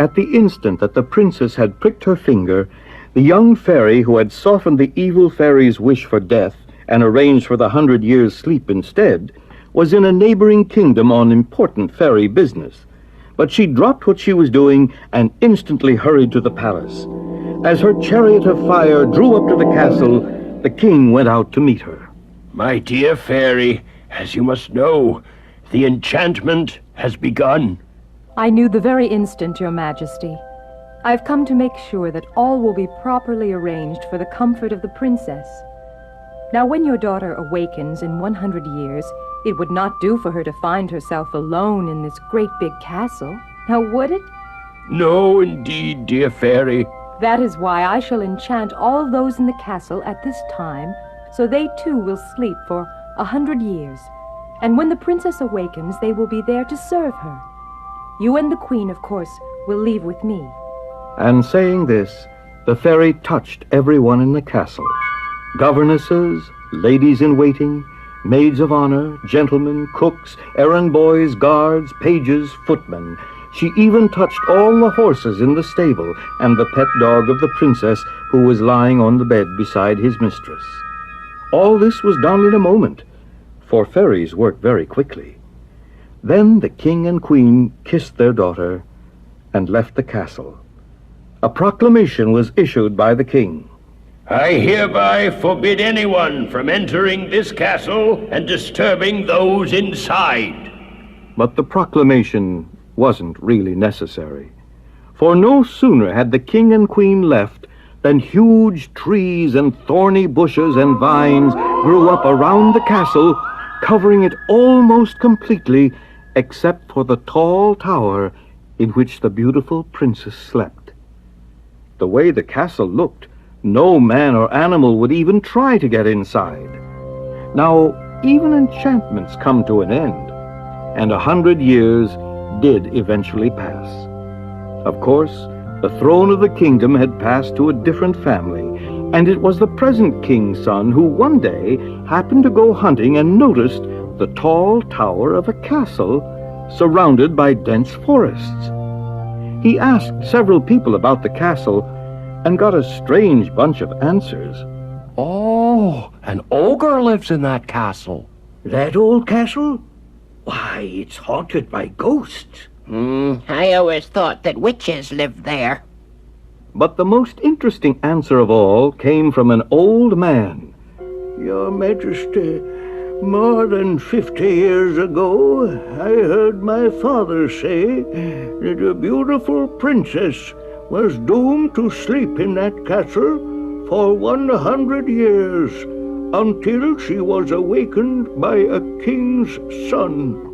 At the instant that the princess had pricked her finger, the young fairy who had softened the evil fairy's wish for death and arranged for the 100 years' sleep instead, was in a neighboring kingdom on important fairy business. But she dropped what she was doing and instantly hurried to the palace. As her chariot of fire drew up to the castle, the king went out to meet her. My dear fairy, as you must know, the enchantment has begun. I knew the very instant, Your Majesty. I've come to make sure that all will be properly arranged for the comfort of the princess. Now, when your daughter awakens in 100 years, it would not do for her to find herself alone in this great big castle. Now, would it? No, indeed, dear fairy. That is why I shall enchant all those in the castle at this time, so they too will sleep for 100 years. And when the princess awakens, they will be there to serve her. You and the queen, of course, will leave with me. And saying this, the fairy touched everyone in the castle. Governesses, ladies-in-waiting, maids of honor, gentlemen, cooks, errand boys, guards, pages, footmen. She even touched all the horses in the stable and the pet dog of the princess who was lying on the bed beside his mistress. All this was done in a moment, for fairies work very quickly. Then the king and queen kissed their daughter and left the castle. A proclamation was issued by the king. I hereby forbid anyone from entering this castle and disturbing those inside. But the proclamation wasn't really necessary, for no sooner had the king and queen left than huge trees and thorny bushes and vines grew up around the castle, covering it almost completely, except for the tall tower in which the beautiful princess slept. The way the castle looked, no man or animal would even try to get inside. Now, even enchantments come to an end, and 100 years did eventually pass. Of course, the throne of the kingdom had passed to a different family, and it was the present king's son who one day happened to go hunting and noticed the tall tower of a castle surrounded by dense forests. He asked several people about the castle and got a strange bunch of answers. Oh, an ogre lives in that castle. That old castle? Why, it's haunted by ghosts. I always thought that witches lived there. But the most interesting answer of all came from an old man. Your Majesty, more than 50 years ago, I heard my father say that a beautiful princess was doomed to sleep in that castle for 100 years until she was awakened by a king's son.